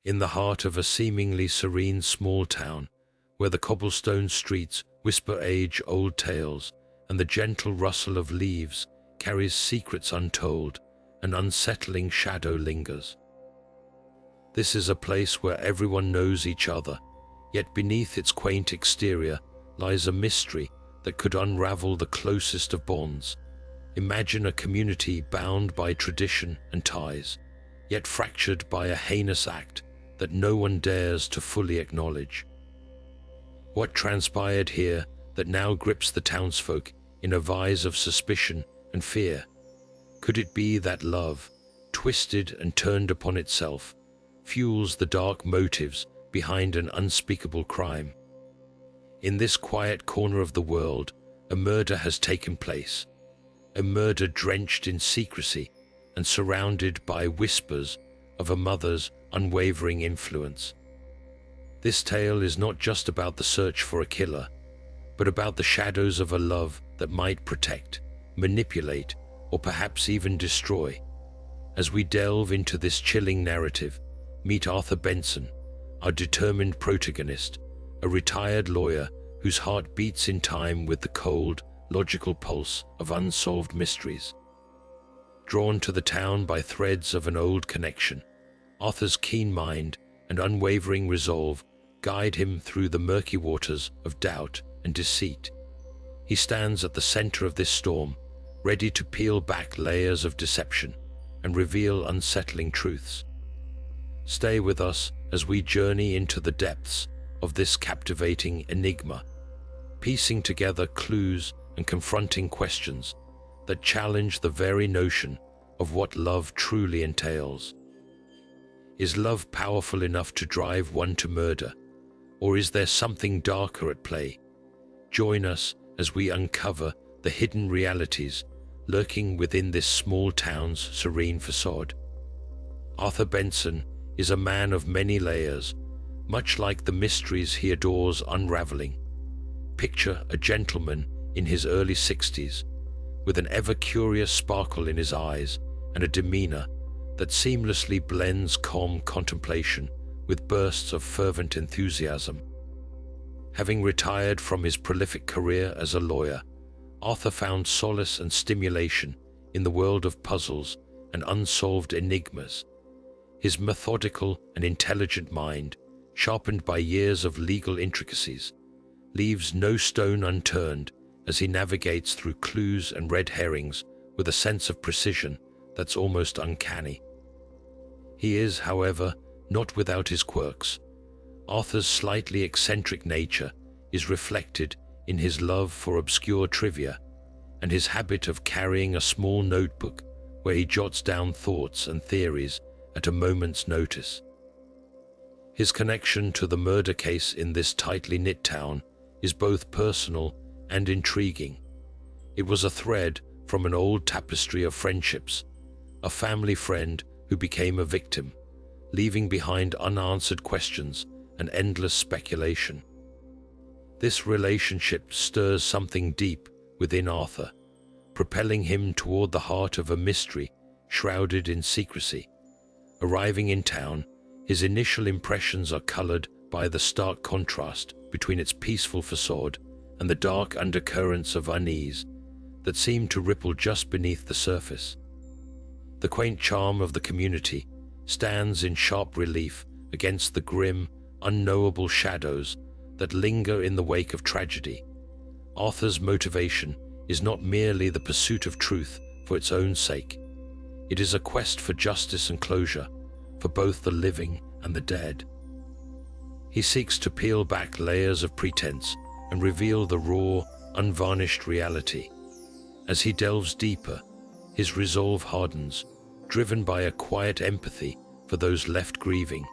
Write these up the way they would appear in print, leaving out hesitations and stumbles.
in the heart of a seemingly serene small town, where the cobblestone streets whisper age-old tales and the gentle rustle of leaves carries secrets untold, an unsettling shadow lingers. This is a place where everyone knows each other, yet beneath its quaint exterior lies a mystery that could unravel the closest of bonds. Imagine a community bound by tradition and ties, yet fractured by a heinous act that no one dares to fully acknowledge. What transpired here that now grips the townsfolk in a vise of suspicion and fear? Could it be that love, twisted and turned upon itself, fuels the dark motives behind an unspeakable crime? In this quiet corner of the world, a murder has taken place, a murder drenched in secrecy and surrounded by whispers of a mother's unwavering influence. This tale is not just about the search for a killer, but about the shadows of a love that might protect, manipulate, or perhaps even destroy. As we delve into this chilling narrative, meet Arthur Benson, our determined protagonist, a retired lawyer whose heart beats in time with the cold, logical pulse of unsolved mysteries. Drawn to the town by threads of an old connection, Arthur's keen mind and unwavering resolve guide him through the murky waters of doubt and deceit. He stands at the center of this storm, ready to peel back layers of deception and reveal unsettling truths. Stay with us as we journey into the depths of this captivating enigma, piecing together clues and confronting questions that challenge the very notion of what love truly entails. Is love powerful enough to drive one to murder, or is there something darker at play? Join us as we uncover the hidden realities lurking within this small town's serene facade. Arthur Benson is a man of many layers, much like the mysteries he adores unraveling. Picture a gentleman in his early 60s, with an ever-curious sparkle in his eyes and a demeanor that seamlessly blends calm contemplation with bursts of fervent enthusiasm. Having retired from his prolific career as a lawyer, Arthur found solace and stimulation in the world of puzzles and unsolved enigmas. His methodical and intelligent mind, sharpened by years of legal intricacies, leaves no stone unturned as he navigates through clues and red herrings with a sense of precision that's almost uncanny. He is, however, not without his quirks. Arthur's slightly eccentric nature is reflected in his love for obscure trivia and his habit of carrying a small notebook where he jots down thoughts and theories at a moment's notice. His connection to the murder case in this tightly knit town is both personal and intriguing. It was a thread from an old tapestry of friendships, a family friend who became a victim, leaving behind unanswered questions and endless speculation. This relationship stirs something deep within Arthur, propelling him toward the heart of a mystery shrouded in secrecy. Arriving in town, his initial impressions are colored by the stark contrast between its peaceful facade and the dark undercurrents of unease that seem to ripple just beneath the surface. The quaint charm of the community stands in sharp relief against the grim, unknowable shadows that linger in the wake of tragedy. Arthur's motivation is not merely the pursuit of truth for its own sake. It is a quest for justice and closure for both the living and the dead. He seeks to peel back layers of pretense and reveal the raw, unvarnished reality. As he delves deeper, his resolve hardens, driven by a quiet empathy for those left grieving,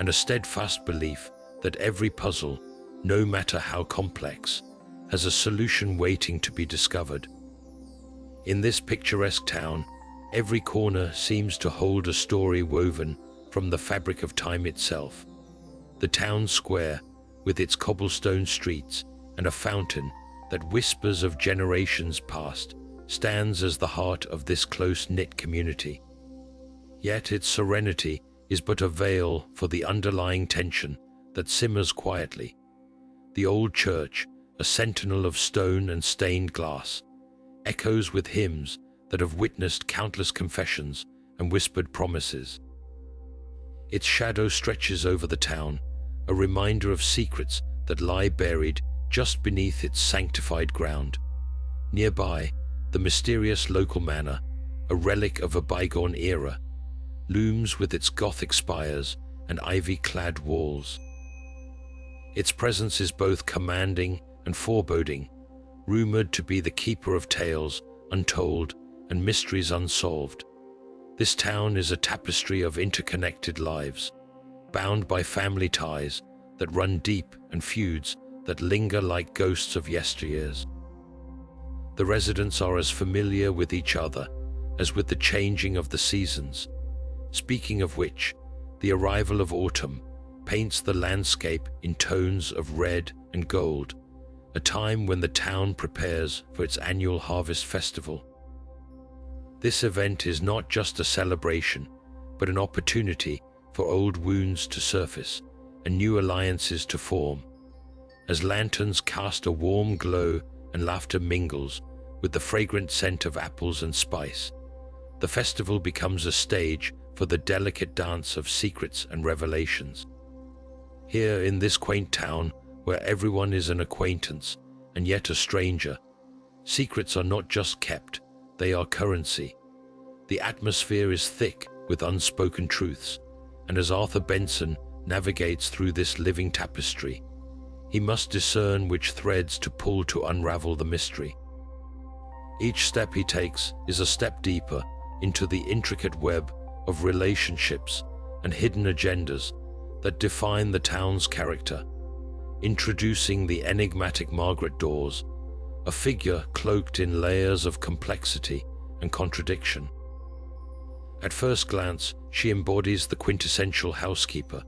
and a steadfast belief that every puzzle, no matter how complex, has a solution waiting to be discovered. In this picturesque town, every corner seems to hold a story woven from the fabric of time itself. The town square, with its cobblestone streets and a fountain that whispers of generations past, stands as the heart of this close-knit community. Yet its serenity is but a veil for the underlying tension that simmers quietly. The old church, a sentinel of stone and stained glass, echoes with hymns that have witnessed countless confessions and whispered promises. Its shadow stretches over the town, a reminder of secrets that lie buried just beneath its sanctified ground. Nearby, the mysterious local manor, a relic of a bygone era, looms with its Gothic spires and ivy-clad walls. Its presence is both commanding and foreboding, rumored to be the keeper of tales untold and mysteries unsolved. This town is a tapestry of interconnected lives, bound by family ties that run deep and feuds that linger like ghosts of yesteryears. The residents are as familiar with each other as with the changing of the seasons, speaking of which, the arrival of autumn paints the landscape in tones of red and gold, a time when the town prepares for its annual harvest festival. This event is not just a celebration, but an opportunity for old wounds to surface and new alliances to form. As lanterns cast a warm glow and laughter mingles with the fragrant scent of apples and spice, the festival becomes a stage for the delicate dance of secrets and revelations. Here in this quaint town, where everyone is an acquaintance and yet a stranger, secrets are not just kept, they are currency. The atmosphere is thick with unspoken truths, and as Arthur Benson navigates through this living tapestry, he must discern which threads to pull to unravel the mystery. Each step he takes is a step deeper into the intricate web of relationships and hidden agendas that define the town's character. Introducing the enigmatic Margaret Dawes, a figure cloaked in layers of complexity and contradiction. At first glance, she embodies the quintessential housekeeper,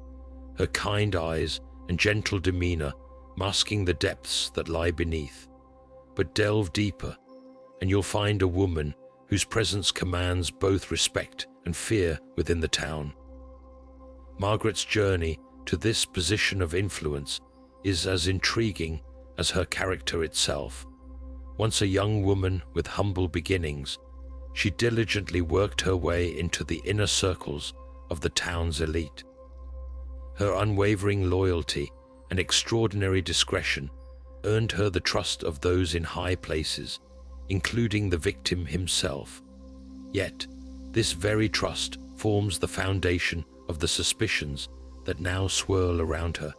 her kind eyes and gentle demeanor masking the depths that lie beneath. But delve deeper, and you'll find a woman whose presence commands both respect and fear within the town. Margaret's journey to this position of influence is as intriguing as her character itself. Once a young woman with humble beginnings, she diligently worked her way into the inner circles of the town's elite. Her unwavering loyalty and extraordinary discretion earned her the trust of those in high places, including the victim himself. Yet, this very trust forms the foundation of the suspicions that now swirl around her.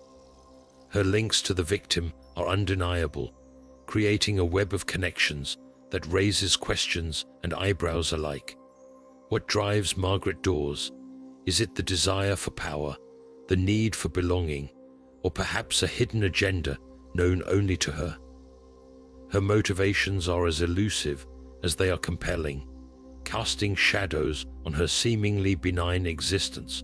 Her links to the victim are undeniable, creating a web of connections that raises questions and eyebrows alike. What drives Margaret Dawes? Is it the desire for power, the need for belonging, or perhaps a hidden agenda known only to her? Her motivations are as elusive as they are compelling, casting shadows on her seemingly benign existence.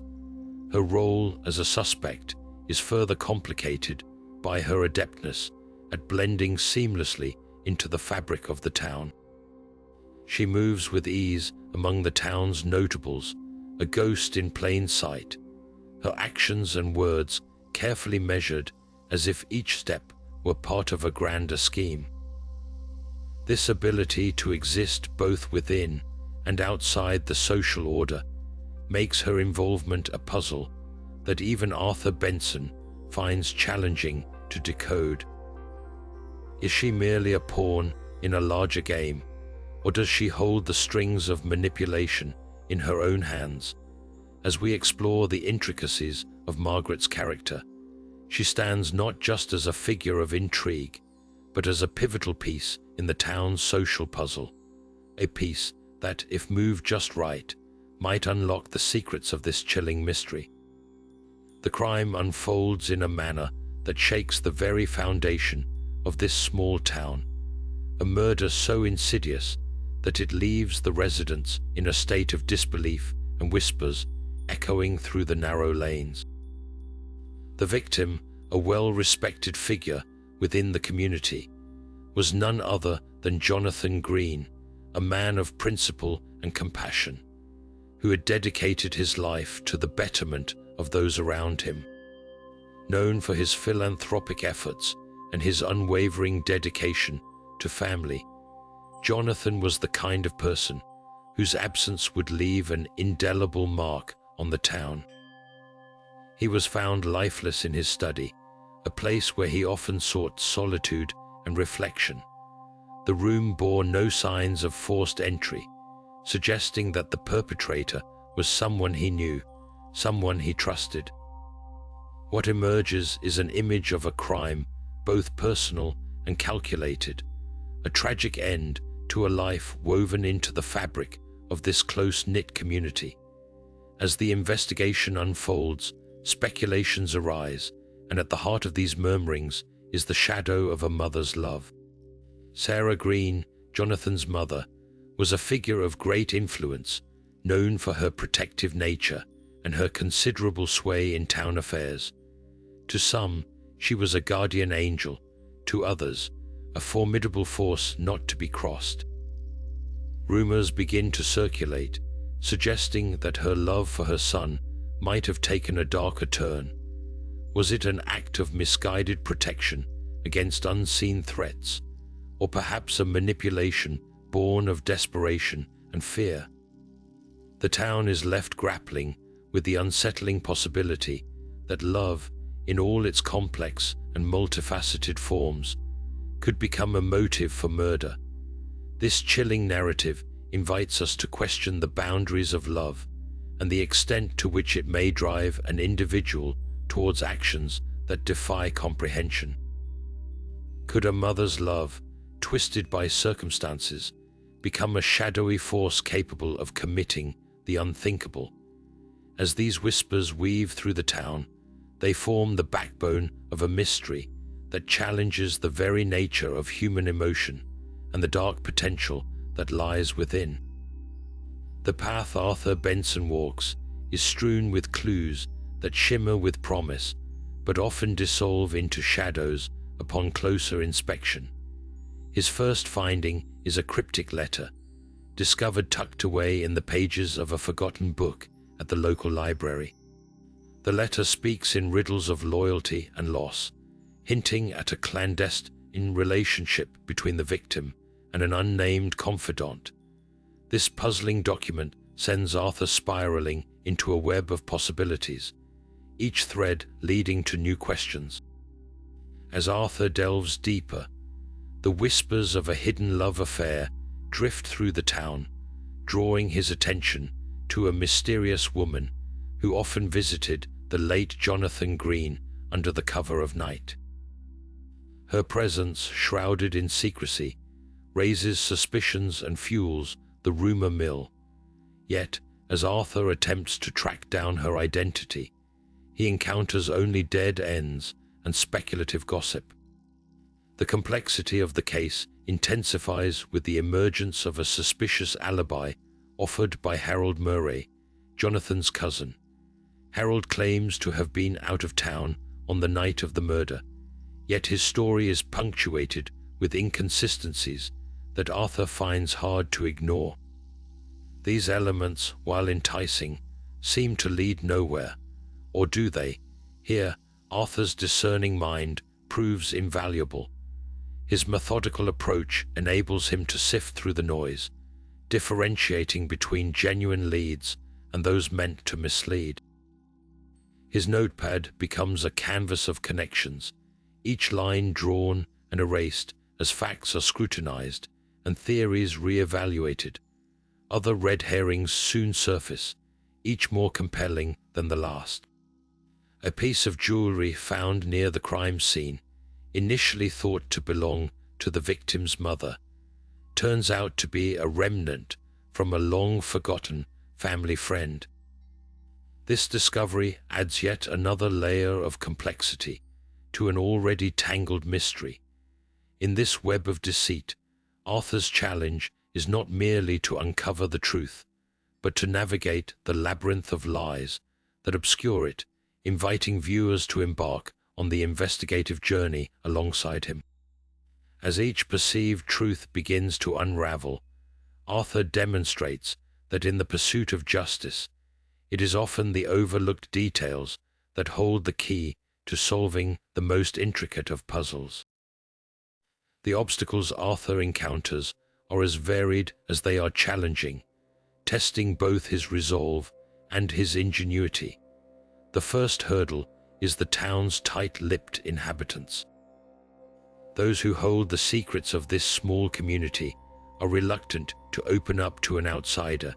Her role as a suspect is further complicated by her adeptness at blending seamlessly into the fabric of the town. She moves with ease among the town's notables, a ghost in plain sight, her actions and words carefully measured as if each step were part of a grander scheme. This ability to exist both within and outside the social order makes her involvement a puzzle that even Arthur Benson finds challenging to decode. Is she merely a pawn in a larger game, or does she hold the strings of manipulation in her own hands? As we explore the intricacies of Margaret's character, she stands not just as a figure of intrigue, but as a pivotal piece in the town's social puzzle, a piece that, if moved just right, might unlock the secrets of this chilling mystery. The crime unfolds in a manner that shakes the very foundation of this small town, a murder so insidious that it leaves the residents in a state of disbelief and whispers echoing through the narrow lanes. The victim, a well-respected figure within the community, was none other than Jonathan Green, a man of principle and compassion. who had dedicated his life to the betterment of those around him. Known for his philanthropic efforts and his unwavering dedication to family, Jonathan was the kind of person whose absence would leave an indelible mark on the town. He was found lifeless in his study, a place where he often sought solitude and reflection. The room bore no signs of forced entry, suggesting that the perpetrator was someone he knew, someone he trusted. What emerges is an image of a crime, both personal and calculated, a tragic end to a life woven into the fabric of this close-knit community. As the investigation unfolds, speculations arise, and at the heart of these murmurings is the shadow of a mother's love. Sarah Green, Jonathan's mother, was a figure of great influence, known for her protective nature and her considerable sway in town affairs. To some, she was a guardian angel; to others, a formidable force not to be crossed. Rumors begin to circulate, suggesting that her love for her son might have taken a darker turn. Was it an act of misguided protection against unseen threats, or perhaps a manipulation born of desperation and fear? The town is left grappling with the unsettling possibility that love, in all its complex and multifaceted forms, could become a motive for murder. This chilling narrative invites us to question the boundaries of love and the extent to which it may drive an individual towards actions that defy comprehension. Could a mother's love, twisted by circumstances, become a shadowy force capable of committing the unthinkable? As these whispers weave through the town, they form the backbone of a mystery that challenges the very nature of human emotion and the dark potential that lies within. The path Arthur Benson walks is strewn with clues that shimmer with promise, but often dissolve into shadows upon closer inspection. His first finding is a cryptic letter, discovered tucked away in the pages of a forgotten book at the local library. The letter speaks in riddles of loyalty and loss, hinting at a clandestine relationship between the victim and an unnamed confidant. This puzzling document sends Arthur spiraling into a web of possibilities, each thread leading to new questions. As Arthur delves deeper, the whispers of a hidden love affair drift through the town, drawing his attention to a mysterious woman who often visited the late Jonathan Green under the cover of night. Her presence, shrouded in secrecy, raises suspicions and fuels the rumor mill. Yet, as Arthur attempts to track down her identity, he encounters only dead ends and speculative gossip. The complexity of the case intensifies with the emergence of a suspicious alibi offered by Harold Murray, Jonathan's cousin. Harold claims to have been out of town on the night of the murder, yet his story is punctuated with inconsistencies that Arthur finds hard to ignore. These elements, while enticing, seem to lead nowhere. Or do they? Here, Arthur's discerning mind proves invaluable. His methodical approach enables him to sift through the noise, differentiating between genuine leads and those meant to mislead. His notepad becomes a canvas of connections, each line drawn and erased as facts are scrutinized and theories re-evaluated. Other red herrings soon surface, each more compelling than the last. A piece of jewelry found near the crime scene, initially thought to belong to the victim's mother, turns out to be a remnant from a long-forgotten family friend. This discovery adds yet another layer of complexity to an already tangled mystery. In this web of deceit, Arthur's challenge is not merely to uncover the truth, but to navigate the labyrinth of lies that obscure it, inviting viewers to embark on the investigative journey alongside him. As each perceived truth begins to unravel, Arthur demonstrates that in the pursuit of justice, it is often the overlooked details that hold the key to solving the most intricate of puzzles. The obstacles Arthur encounters are as varied as they are challenging, testing both his resolve and his ingenuity. The first hurdle is the town's tight-lipped inhabitants. Those who hold the secrets of this small community are reluctant to open up to an outsider,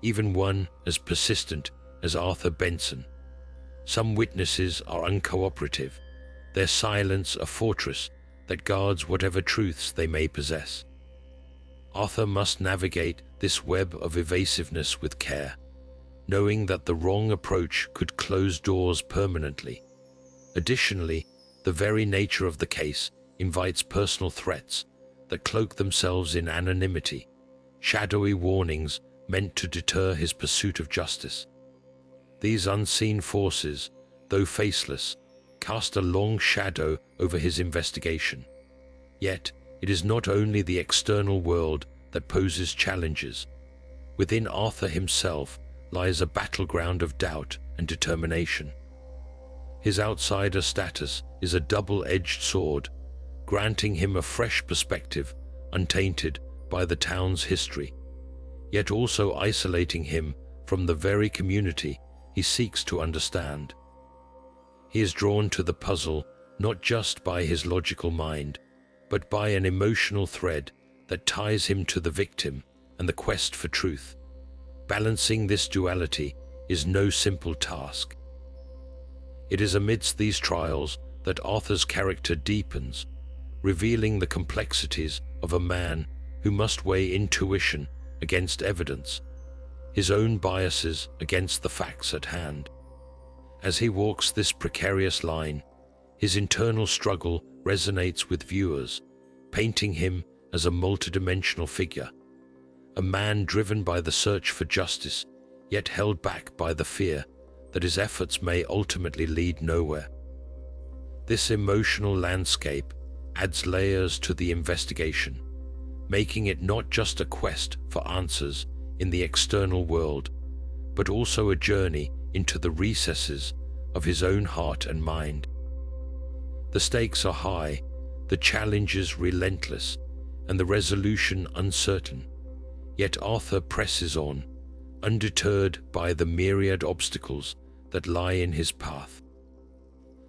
even one as persistent as Arthur Benson. Some witnesses are uncooperative, their silence a fortress that guards whatever truths they may possess. Arthur must navigate this web of evasiveness with care, knowing that the wrong approach could close doors permanently. Additionally, the very nature of the case invites personal threats that cloak themselves in anonymity, shadowy warnings meant to deter his pursuit of justice. These unseen forces, though faceless, cast a long shadow over his investigation. Yet, it is not only the external world that poses challenges. Within Arthur himself lies a battleground of doubt and determination. His outsider status is a double-edged sword, granting him a fresh perspective untainted by the town's history, yet also isolating him from the very community he seeks to understand. He is drawn to the puzzle not just by his logical mind, but by an emotional thread that ties him to the victim and the quest for truth. Balancing this duality is no simple task. It is amidst these trials that Arthur's character deepens, revealing the complexities of a man who must weigh intuition against evidence, his own biases against the facts at hand. As he walks this precarious line, his internal struggle resonates with viewers, painting him as a multidimensional figure, a man driven by the search for justice, yet held back by the fear that his efforts may ultimately lead nowhere. This emotional landscape adds layers to the investigation, making it not just a quest for answers in the external world, but also a journey into the recesses of his own heart and mind. The stakes are high, the challenges relentless, and the resolution uncertain. Yet Arthur presses on, undeterred by the myriad obstacles that lie in his path.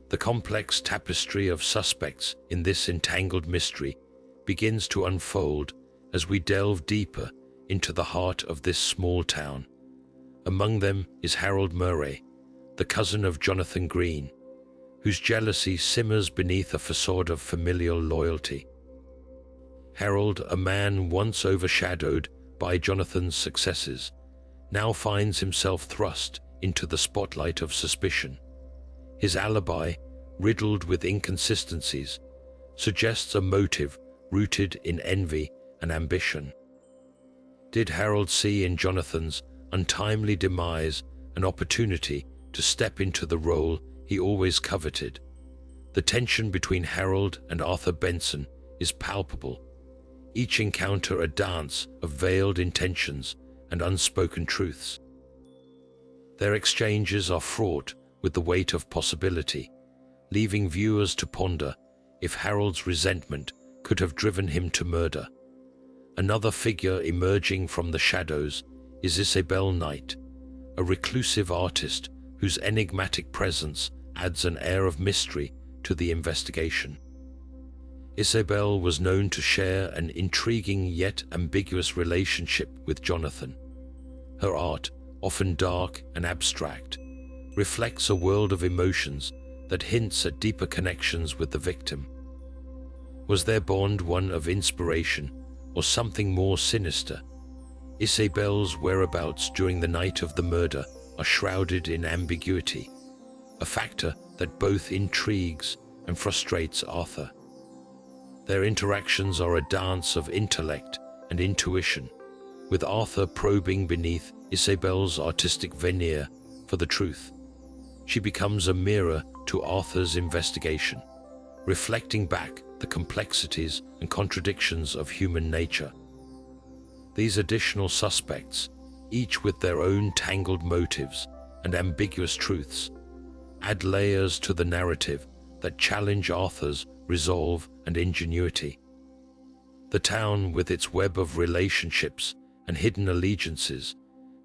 The complex tapestry of suspects in this entangled mystery begins to unfold as we delve deeper into the heart of this small town. Among them is Harold Murray, the cousin of Jonathan Green, whose jealousy simmers beneath a facade of familial loyalty. Harold, a man once overshadowed by Jonathan's successes, now finds himself thrust into the spotlight of suspicion. His alibi, riddled with inconsistencies, suggests a motive rooted in envy and ambition. Did Harold see in Jonathan's untimely demise an opportunity to step into the role he always coveted? The tension between Harold and Arthur Benson is palpable, each encounter a dance of veiled intentions and unspoken truths. Their exchanges are fraught with the weight of possibility, leaving viewers to ponder if Harold's resentment could have driven him to murder. Another figure emerging from the shadows is Isabelle Knight, a reclusive artist whose enigmatic presence adds an air of mystery to the investigation. Isabelle was known to share an intriguing yet ambiguous relationship with Jonathan. Her art, often dark and abstract, reflects a world of emotions that hints at deeper connections with the victim. Was their bond one of inspiration or something more sinister? Isabelle's whereabouts during the night of the murder are shrouded in ambiguity, a factor that both intrigues and frustrates Arthur. Their interactions are a dance of intellect and intuition, with Arthur probing beneath Isabelle's artistic veneer for the truth. She becomes a mirror to Arthur's investigation, reflecting back the complexities and contradictions of human nature. These additional suspects, each with their own tangled motives and ambiguous truths, add layers to the narrative that challenge Arthur's resolve and ingenuity. The town, with its web of relationships and hidden allegiances,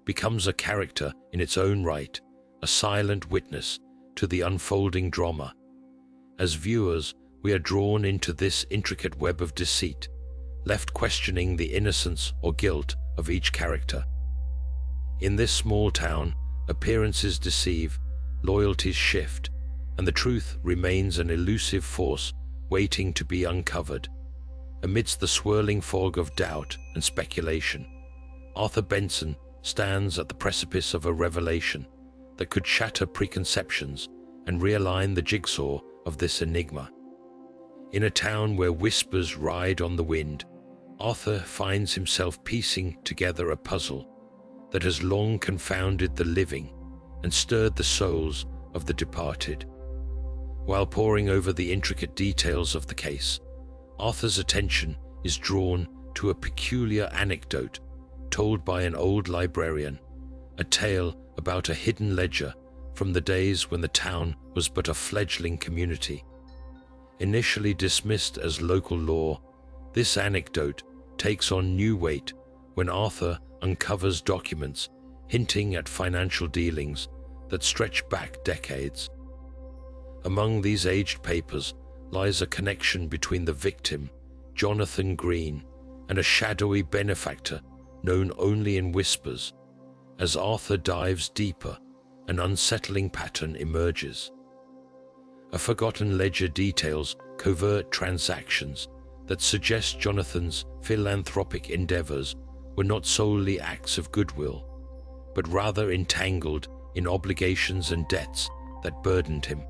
becomes a character in its own right, a silent witness to the unfolding drama. As viewers, we are drawn into this intricate web of deceit, left questioning the innocence or guilt of each character. In this small town, appearances deceive, loyalties shift, and the truth remains an elusive force waiting to be uncovered. Amidst the swirling fog of doubt and speculation, Arthur Benson stands at the precipice of a revelation that could shatter preconceptions and realign the jigsaw of this enigma. In a town where whispers ride on the wind, Arthur finds himself piecing together a puzzle that has long confounded the living and stirred the souls of the departed. While poring over the intricate details of the case, Arthur's attention is drawn to a peculiar anecdote told by an old librarian, a tale about a hidden ledger from the days when the town was but a fledgling community. Initially dismissed as local lore, this anecdote takes on new weight when Arthur uncovers documents hinting at financial dealings that stretch back decades. Among these aged papers lies a connection between the victim, Jonathan Green, and a shadowy benefactor known only in whispers. As Arthur dives deeper, an unsettling pattern emerges. A forgotten ledger details covert transactions that suggest Jonathan's philanthropic endeavors were not solely acts of goodwill, but rather entangled in obligations and debts that burdened him.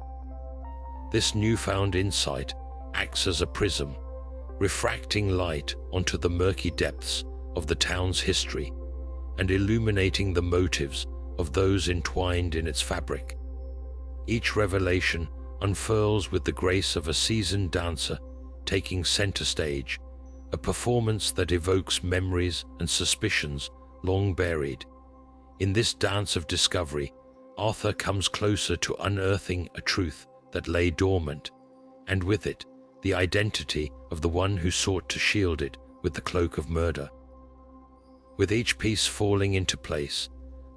This newfound insight acts as a prism, refracting light onto the murky depths of the town's history and illuminating the motives of those entwined in its fabric. Each revelation unfurls with the grace of a seasoned dancer taking center stage, a performance that evokes memories and suspicions long buried. In this dance of discovery, Arthur comes closer to unearthing a truth that lay dormant, and with it, the identity of the one who sought to shield it with the cloak of murder. With each piece falling into place,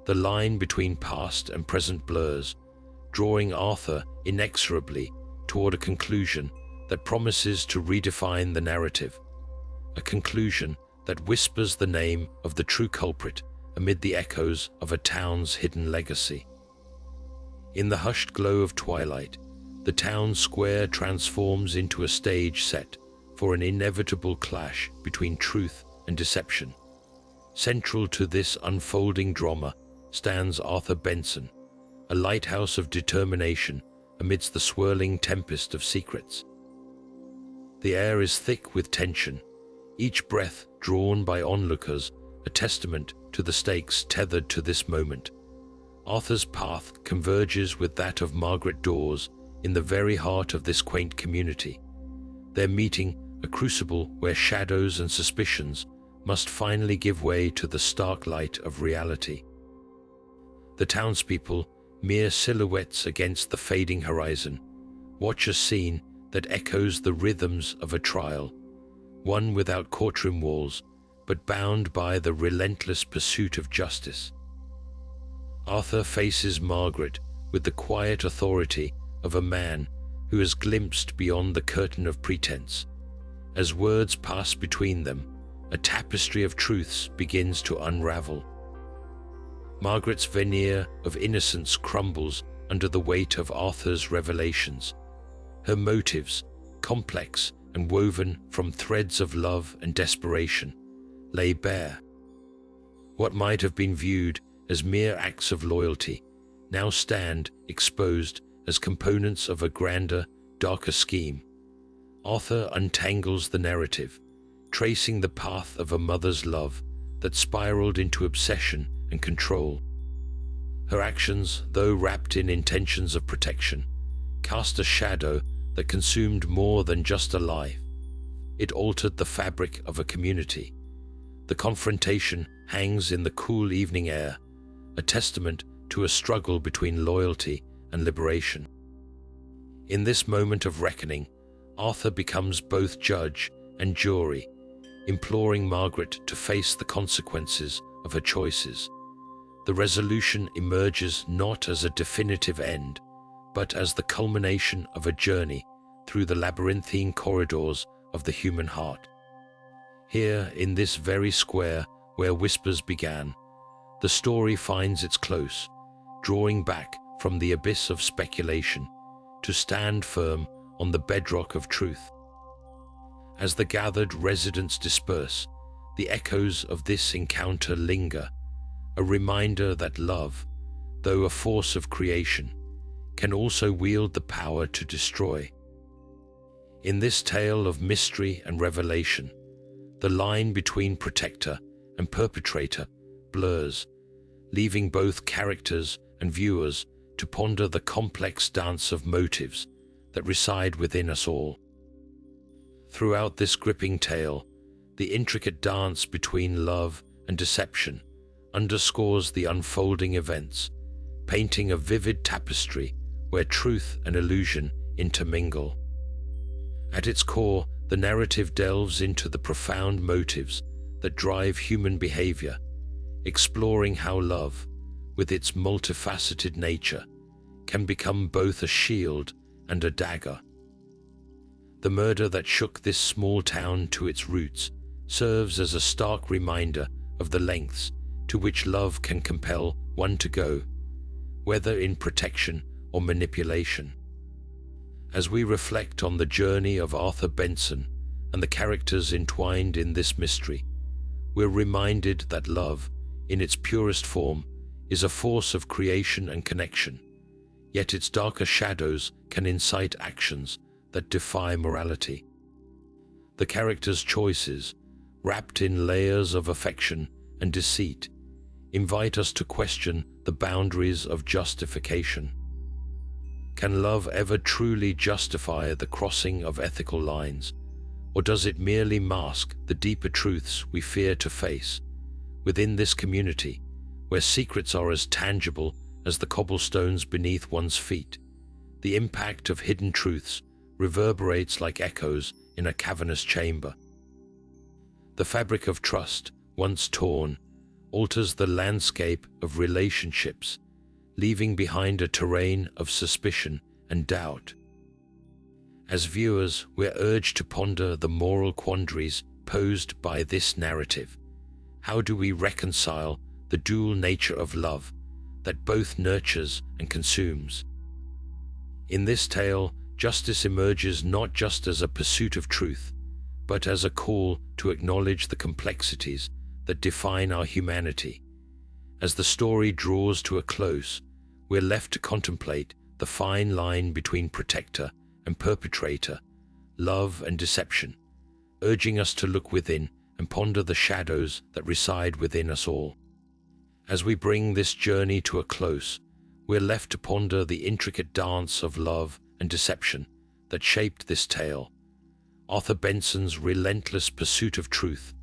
the line between past and present blurs, drawing Arthur inexorably toward a conclusion that promises to redefine the narrative, a conclusion that whispers the name of the true culprit amid the echoes of a town's hidden legacy. In the hushed glow of twilight, the town square transforms into a stage set for an inevitable clash between truth and deception. Central to this unfolding drama stands Arthur Benson, a lighthouse of determination amidst the swirling tempest of secrets. The air is thick with tension, each breath drawn by onlookers a testament to the stakes tethered to this moment. Arthur's path converges with that of Margaret Dawes in the very heart of this quaint community, their meeting a crucible where shadows and suspicions must finally give way to the stark light of reality. The townspeople, mere silhouettes against the fading horizon, watch a scene that echoes the rhythms of a trial, one without courtroom walls, but bound by the relentless pursuit of justice. Arthur faces Margaret with the quiet authority of a man who has glimpsed beyond the curtain of pretense. As words pass between them, a tapestry of truths begins to unravel. Margaret's veneer of innocence crumbles under the weight of Arthur's revelations. Her motives, complex and woven from threads of love and desperation, lay bare. What might have been viewed as mere acts of loyalty now stand exposed as components of a grander, darker scheme. Arthur untangles the narrative, tracing the path of a mother's love that spiraled into obsession and control. Her actions, though wrapped in intentions of protection, cast a shadow that consumed more than just a life. It altered the fabric of a community. The confrontation hangs in the cool evening air, a testament to a struggle between loyalty and liberation. In this moment of reckoning, Arthur becomes both judge and jury, imploring Margaret to face the consequences of her choices. The resolution emerges not as a definitive end, but as the culmination of a journey through the labyrinthine corridors of the human heart. Here, in this very square where whispers began, the story finds its close, drawing back from the abyss of speculation to stand firm on the bedrock of truth. As the gathered residents disperse, the echoes of this encounter linger, a reminder that love, though a force of creation, can also wield the power to destroy. In this tale of mystery and revelation, the line between protector and perpetrator blurs, leaving both characters and viewers to ponder the complex dance of motives that reside within us all. Throughout this gripping tale, the intricate dance between love and deception underscores the unfolding events, painting a vivid tapestry where truth and illusion intermingle. At its core, the narrative delves into the profound motives that drive human behavior, exploring how love, with its multifaceted nature, can become both a shield and a dagger. The murder that shook this small town to its roots serves as a stark reminder of the lengths to which love can compel one to go, whether in protection or manipulation. As we reflect on the journey of Arthur Benson and the characters entwined in this mystery, we're reminded that love, in its purest form, is a force of creation and connection, yet its darker shadows can incite actions that defy morality. The characters' choices, wrapped in layers of affection and deceit, invite us to question the boundaries of justification. Can love ever truly justify the crossing of ethical lines, or does it merely mask the deeper truths we fear to face? Within this community, where secrets are as tangible as the cobblestones beneath one's feet, the impact of hidden truths reverberates like echoes in a cavernous chamber. The fabric of trust, once torn, alters the landscape of relationships, leaving behind a terrain of suspicion and doubt. As viewers, we're urged to ponder the moral quandaries posed by this narrative. How do we reconcile the dual nature of love that both nurtures and consumes? In this tale, justice emerges not just as a pursuit of truth, but as a call to acknowledge the complexities that define our humanity. As the story draws to a close, we're left to contemplate the fine line between protector and perpetrator, love and deception, urging us to look within and ponder the shadows that reside within us all. As we bring this journey to a close, we're left to ponder the intricate dance of love and deception that shaped this tale. Arthur Benson's relentless pursuit of truth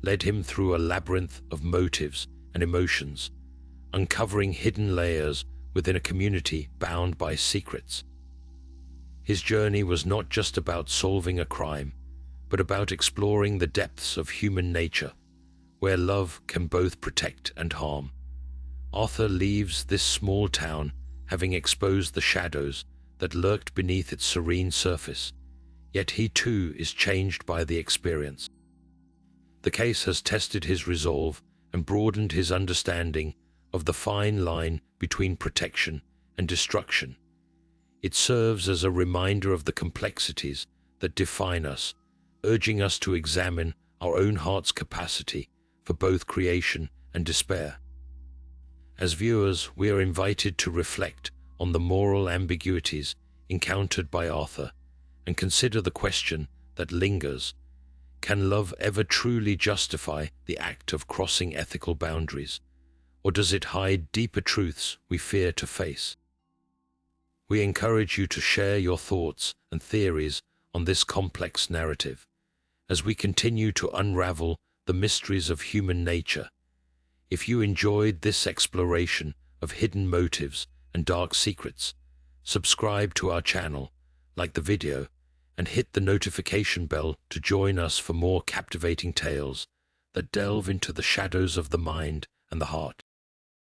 led him through a labyrinth of motives and emotions, uncovering hidden layers within a community bound by secrets. His journey was not just about solving a crime, but about exploring the depths of human nature, where love can both protect and harm. Arthur leaves this small town having exposed the shadows that lurked beneath its serene surface, yet he too is changed by the experience. The case has tested his resolve and broadened his understanding of the fine line between protection and destruction. It serves as a reminder of the complexities that define us, urging us to examine our own heart's capacity for both creation and despair. As viewers, we are invited to reflect on the moral ambiguities encountered by Arthur and consider the question that lingers: can love ever truly justify the act of crossing ethical boundaries, or does it hide deeper truths we fear to face? We encourage you to share your thoughts and theories on this complex narrative as we continue to unravel the mysteries of human nature. If you enjoyed this exploration of hidden motives and dark secrets, subscribe to our channel, like the video, and hit the notification bell to join us for more captivating tales that delve into the shadows of the mind and the heart.